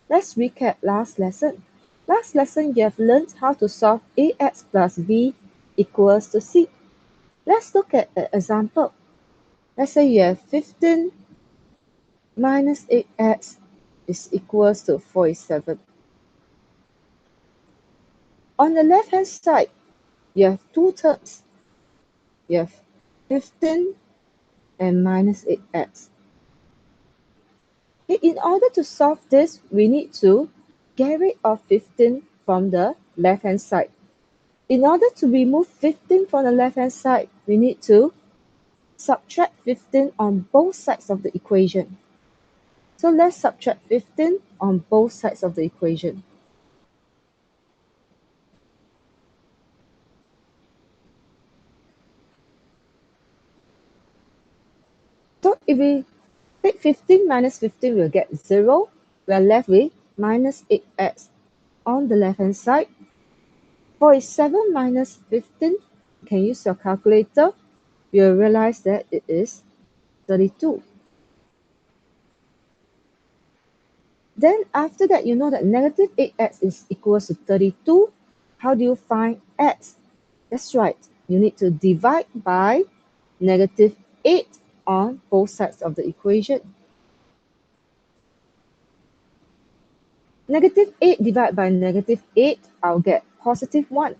Let's recap last lesson. Last lesson, you have learned how to solve ax plus b equals to c. Let's look at an example. Let's say you have 15 minus 8x is equals to 47. On the left-hand side, you have two terms. You have 15 and minus 8x. In order to solve this, we need to get rid of 15 from the left-hand side. In order to remove 15 from the left-hand side, we need to subtract 15 on both sides of the equation. So let's subtract 15 on both sides of the equation. So if we take 15 minus 15, we'll get 0. We are left with minus 8x on the left-hand side. 47 minus 15, you can use your calculator. You'll realize that it is 32. Then after that, you know that negative 8x is equals to 32. How do you find x? That's right. You need to divide by negative 8 on both sides of the equation. Negative 8 divided by negative 8, I'll get positive 1.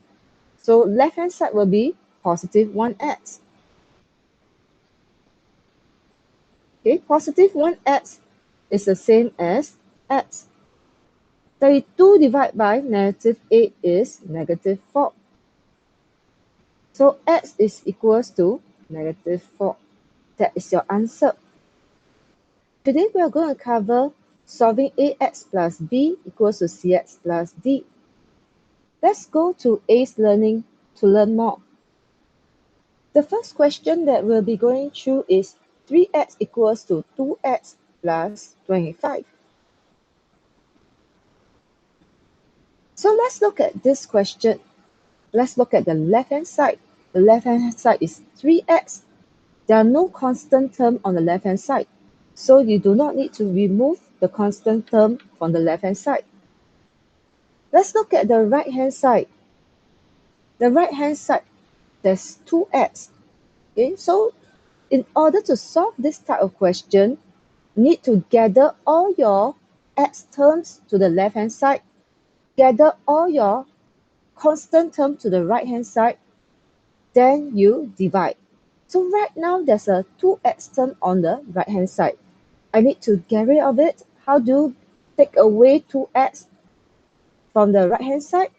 So left-hand side will be positive 1x. Okay, positive 1x is the same as x. 32 divided by negative 8 is negative 4. So x is equals to negative 4. That is your answer. Today we are going to cover solving ax plus b equals to cx plus d. Let's go to Ace Learning to learn more. The first question that we'll be going through is 3x equals to 2x plus 25. So let's look at this question. Let's look at the left-hand side. The left-hand side is 3x. There are no constant term on the left-hand side, so you do not need to remove the constant term from the left-hand side. Let's look at the right-hand side. The right-hand side, there's 2x. Okay, so in order to solve this type of question, you need to gather all your x terms to the left-hand side, gather all your constant term to the right-hand side, then you divide. So right now, there's a 2x term on the right-hand side. I need to get rid of it. How do you take away 2x from the right-hand side?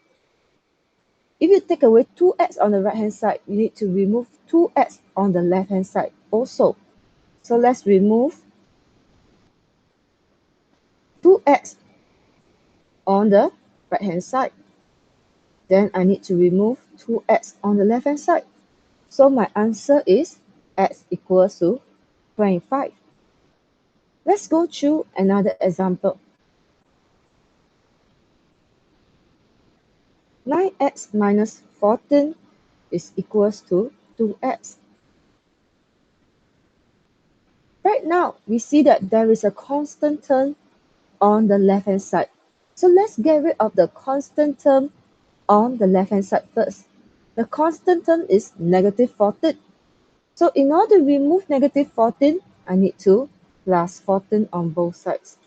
If you take away 2x on the right-hand side, you need to remove 2x on the left-hand side also. So let's remove 2x on the right-hand side. Then I need to remove 2x on the left-hand side. So my answer is x equals to 25. Let's go through another example. 9x minus 14 is equals to 2x. Right now, we see that there is a constant term on the left-hand side. So let's get rid of the constant term on the left-hand side first. The constant term is negative 14. So in order to remove negative 14, I need to plus 14 on both sides.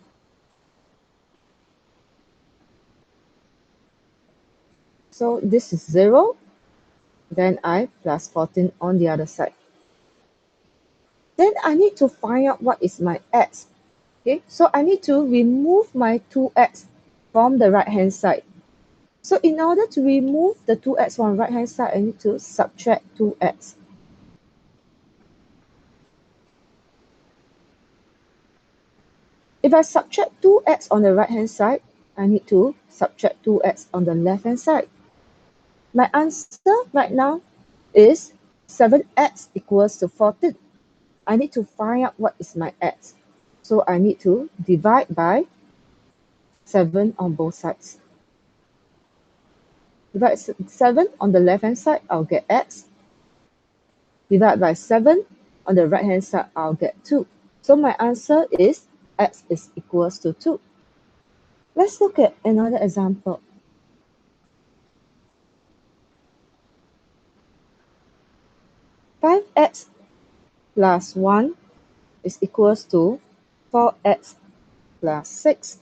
So this is 0. Then I plus 14 on the other side. Then I need to find out what is my x. Okay, so I need to remove my 2x from the right-hand side. So in order to remove the 2x from the right-hand side, I need to subtract 2x. If I subtract 2x on the right-hand side, I need to subtract 2x on the left-hand side. My answer right now is 7x equals to 14. I need to find out what is my x. So I need to divide by 7 on both sides. Divide 7 on the left-hand side, I'll get x. Divide by 7 on the right-hand side, I'll get 2. So my answer is x is equals to 2. Let's look at another example. Five x plus 1 is equals to 4x plus 6.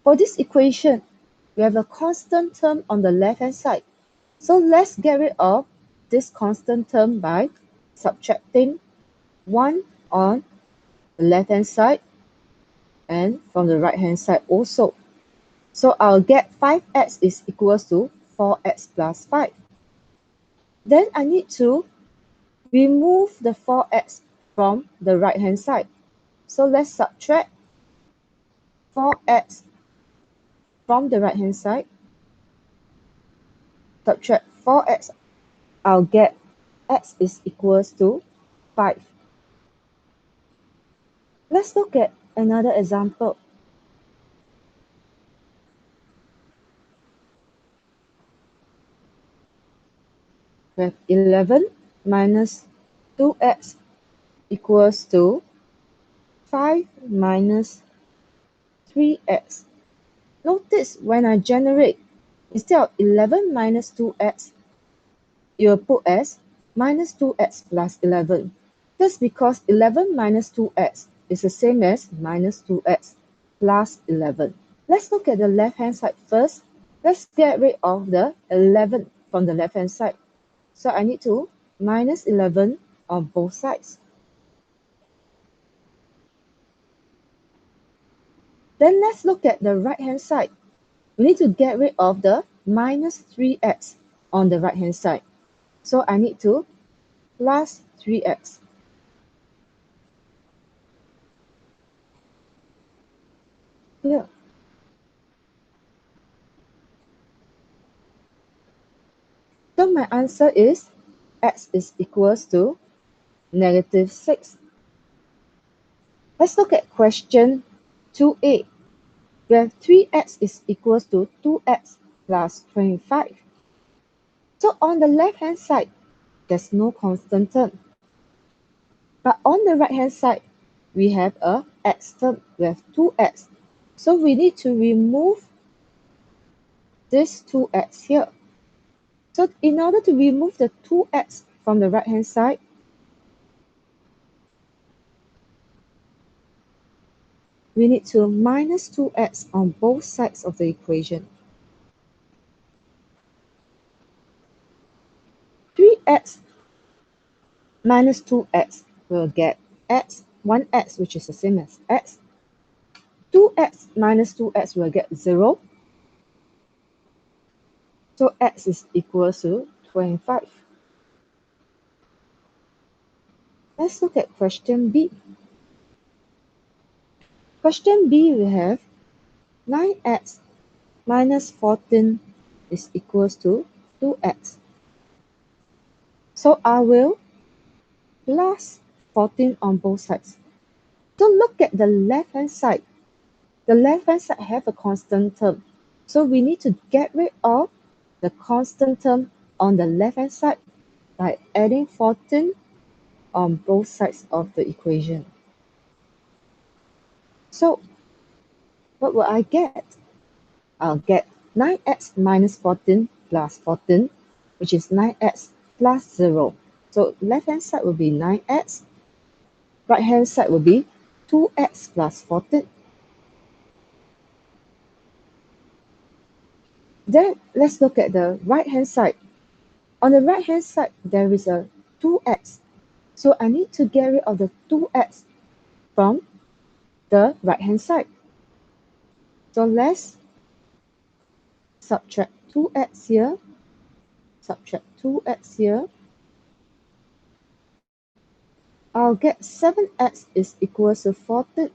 For this equation, we have a constant term on the left-hand side. So let's get rid of this constant term by subtracting 1 on the left-hand side and from the right-hand side also. So I'll get 5x is equals to 4x plus 5. Then I need to remove the 4x from the right-hand side. So let's subtract 4x from the right-hand side. Subtract 4x, I'll get x is equals to 5. Let's look at another example. We have 11 minus 2x equals to 5 minus 3x. Notice when I generate, instead of 11 minus 2x, you will put as minus 2x plus 11. That's because 11 minus 2x is the same as minus 2x plus 11. Let's look at the left-hand side first. Let's get rid of the 11 from the left-hand side. So I need to minus 11 on both sides. Then let's look at the right-hand side. We need to get rid of the minus 3x on the right-hand side. So I need to plus 3x. Here. So my answer is x is equals to negative 6. Let's look at question 2a, where 3x is equals to 2x plus 25. So on the left-hand side, there's no constant term. But on the right-hand side, we have a x term. We have 2x. So we need to remove this 2x here. So in order to remove the 2x from the right-hand side, we need to minus 2x on both sides of the equation. 3x minus 2x will get x, 1x, which is the same as x. 2x minus 2x will get 0. So x is equal to 25. Let's look at question B. Question B, we have 9x minus 14 is equals to 2x. So I will plus 14 on both sides. So look at the left-hand side. The left-hand side have a constant term. So we need to get rid of the constant term on the left-hand side by adding 14 on both sides of the equation. So what will I get? I'll get 9x minus 14 plus 14, which is 9x plus 0. So left-hand side will be 9x, right-hand side will be 2x plus 14. Then let's look at the right-hand side. On the right-hand side, there is a 2x. So I need to get rid of the 2x from the right-hand side. So let's subtract 2x here, subtract 2x here. I'll get 7x is equal to 14.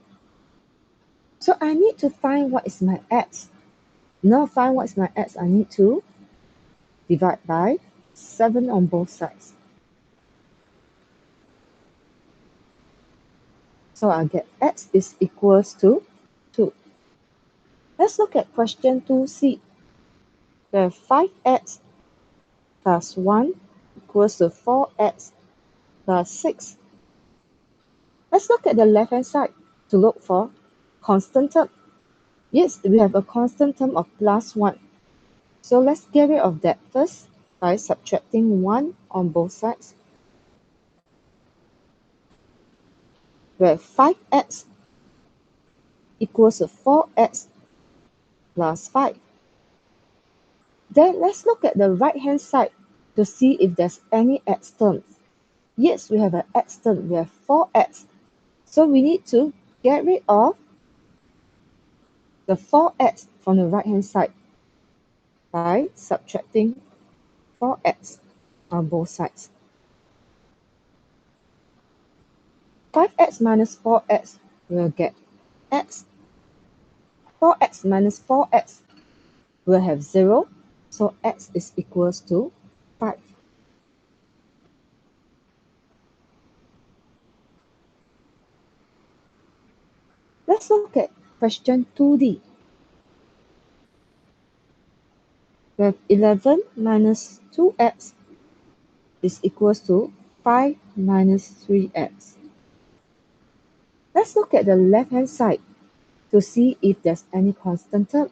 So I need to find what is my x. Now find what is my x, I need to divide by 7 on both sides. So I'll get x is equals to 2. Let's look at question 2c. We have 5x plus 1 equals to 4x plus 6. Let's look at the left-hand side. to look for constant term. Yes, we have a constant term of plus 1. So let's get rid of that first by subtracting 1 on both sides. Where 5x equals to 4x plus 5. Then let's look at the right hand side to see if there's any x terms. Yes, we have an x term. We have 4x. So we need to get rid of the 4x from the right hand side by subtracting 4x on both sides. 5x minus 4x will get x. 4x minus 4x will have 0. So x is equals to 5. Let's look at question 2D. We have 11 minus 2x is equals to 5 minus 3x. Let's look at the left-hand side to see if there's any constant term.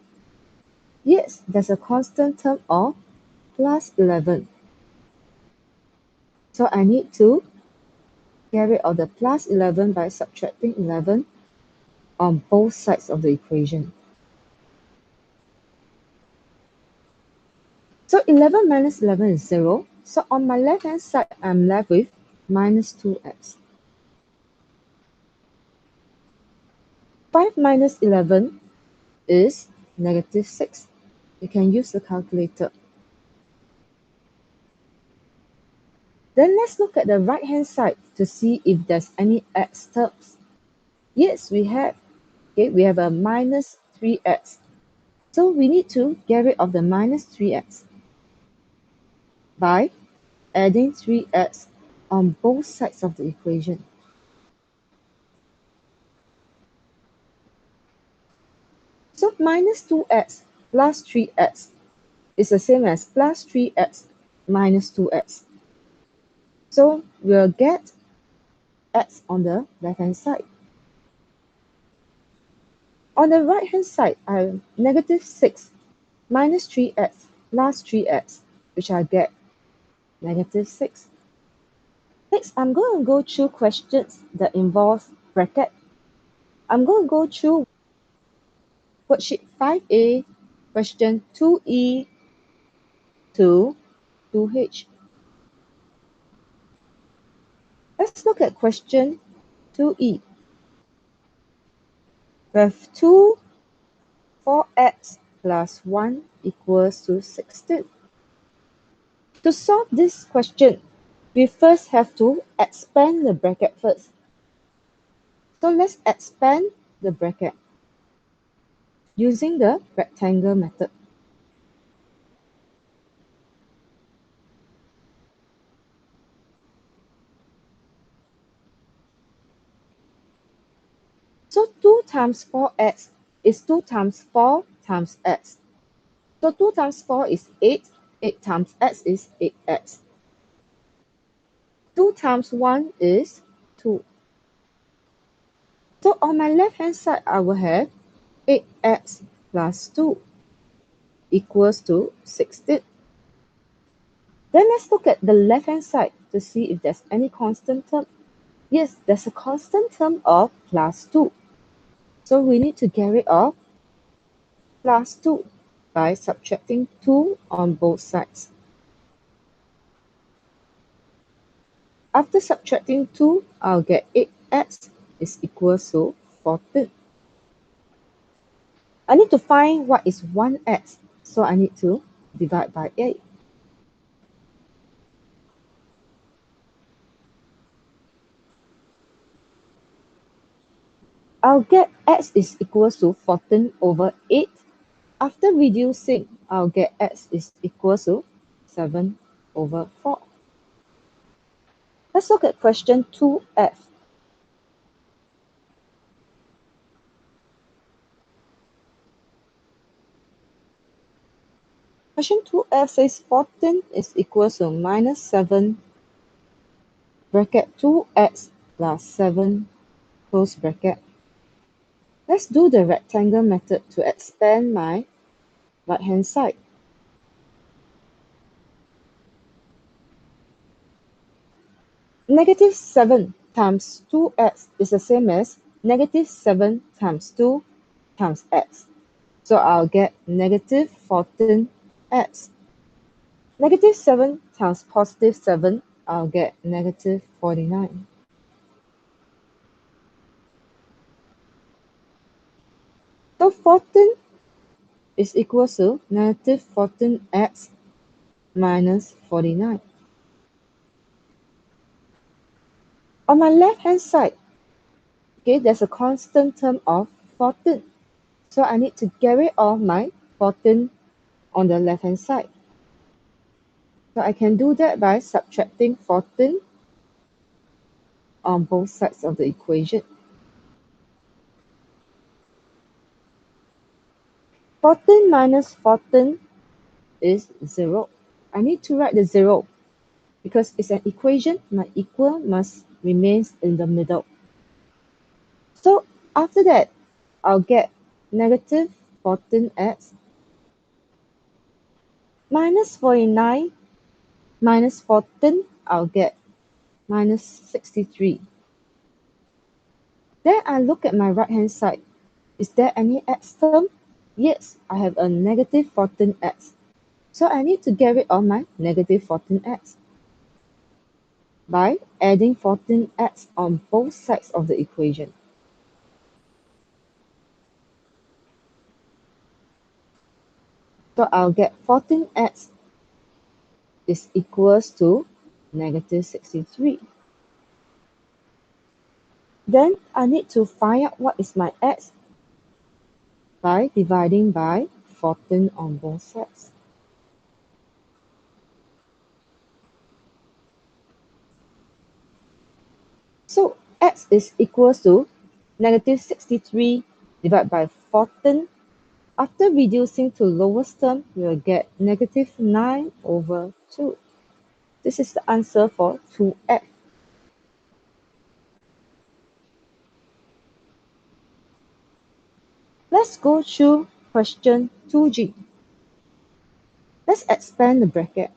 Yes, there's a constant term of plus 11. So I need to get rid of the plus 11 by subtracting 11 on both sides of the equation. So 11 minus 11 is 0. So on my left-hand side, I'm left with minus 2x. 5 minus 11 is negative 6. You can use the calculator. Then let's look at the right-hand side to see if there's any x terms. Yes, we have. Okay, we have a minus 3x. So we need to get rid of the minus 3x by adding 3x on both sides of the equation. So minus 2x plus 3x is the same as plus 3x minus 2x. So we'll get x on the left-hand side. On the right-hand side, I have negative 6 minus 3x plus 3x, which I get negative 6. Next, I'm going to go through questions that involve bracket. I'm going to go through worksheet 5A, question 2E to 2H. Let's look at question 2E. We have 2 4x plus 1 equals to 16. To solve this question, we first have to expand the bracket first. So let's expand the bracket using the rectangle method. So 2 times 4x is 2 times 4 times x. So 2 times 4 is 8. 8 times x is 8x. 2 times 1 is 2. So on my left-hand side, I will have 8x plus 2 equals to 16. Then let's look at the left-hand side to see if there's any constant term. Yes, there's a constant term of plus 2. So we need to get rid of plus 2 by subtracting 2 on both sides. After subtracting 2, I'll get 8x is equals to 14. I need to find what is 1x, so I need to divide by 8. I'll get x is equals to 14 over 8. After reducing, I'll get x is equals to 7 over 4. Let's look at question 2f. Question 2f says 14 is equals to minus 7 bracket 2x plus 7 close bracket. Let's do the rectangle method to expand my right-hand side. Negative 7 times 2x is the same as negative 7 times 2 times x. So I'll get negative 14x. Negative 7 times positive 7, I'll get negative 49. So 14 is equal to negative 14x minus 49. On my left-hand side, okay, there's a constant term of 14. So I need to get rid of my 14 on the left-hand side. So I can do that by subtracting 14 on both sides of the equation. 14 minus 14 is 0. I need to write the 0 because it's an equation. My equal must remain in the middle. So after that, I'll get negative 14x minus 49 minus 14, I'll get minus 63. Then I look at my right-hand side. Is there any x term? Yes, I have a negative 14x. So I need to get rid of my negative 14x by adding 14x on both sides of the equation. So I'll get 14x is equals to negative 63. Then I need to find out what is my x by dividing by 14 on both sides. So x is equals to negative 63 divided by 14. After reducing to lowest term, we will get negative 9 over 2. This is the answer for 2f. Let's go through question 2g. Let's expand the bracket.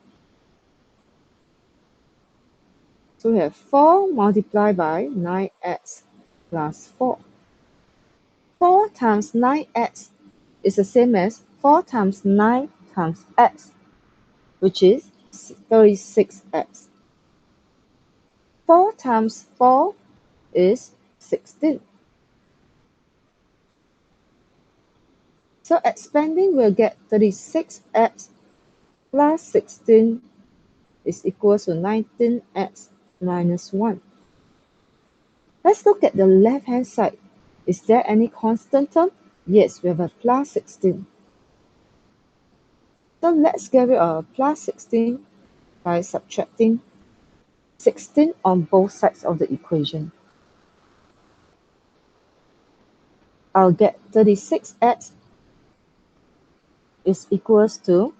So we have 4 multiplied by 9x plus 4. 4 times 9x is the same as 4 times 9 times x, which is 36x. 4 times 4 is 16. So expanding, we'll get 36x plus 16 is equal to 19x minus 1. Let's look at the left-hand side. Is there any constant term? Yes, we have a plus 16. So let's get rid of plus 16 by subtracting 16 on both sides of the equation. I'll get 36x is equals to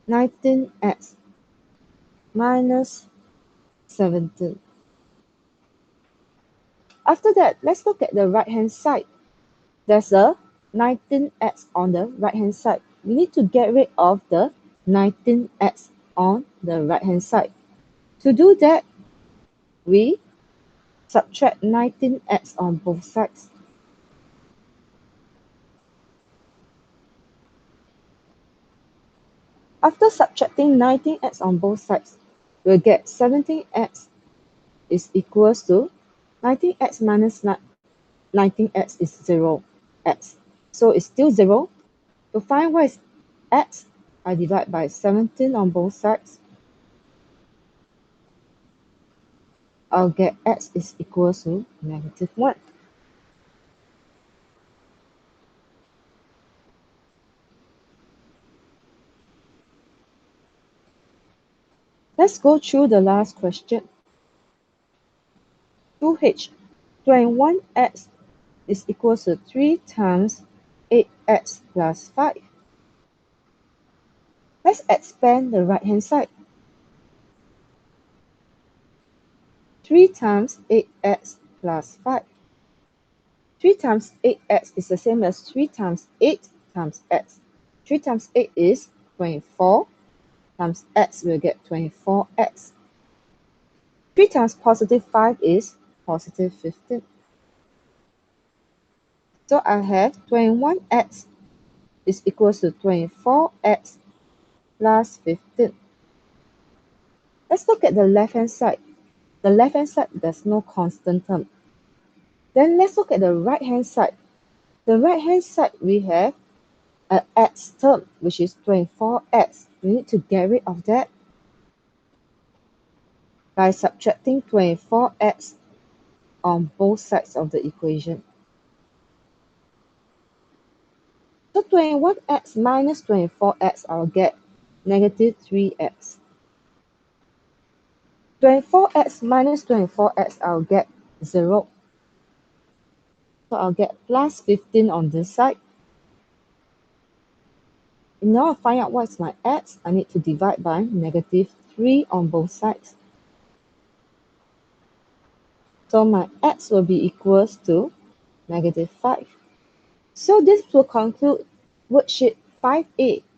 19x minus 17. After that, let's look at the right-hand side. There's a 19x on the right-hand side. We need to get rid of the 19x on the right-hand side. To do that, we subtract 19x on both sides. After subtracting 19x on both sides, we'll get 17x is equals to 19x minus 19x is 0x. So it's still 0. To find what is x, I divide by 17 on both sides. I'll get x is equal to negative 1. Let's go through the last question. 2h, 21x is equal to 3 times 8x plus 5. Let's expand the right-hand side. 3 times 8x plus 5. 3 times 8x is the same as 3 times 8 times x. 3 times 8 is 24 times x, we'll get 24x. 3 times positive 5 is positive 15. So I have 21x is equals to 24x plus 15. Let's look at the left-hand side. The left-hand side, there's no constant term. Then let's look at the right-hand side. The right-hand side, we have an x term, which is 24x. We need to get rid of that by subtracting 24x on both sides of the equation. So 21x minus 24x, I'll get negative 3x. 24x minus 24x, I'll get 0. So I'll get plus 15 on this side. And now to find out what's my x, I need to divide by negative 3 on both sides. So my x will be equals to negative 5. So this will conclude worksheet 5A.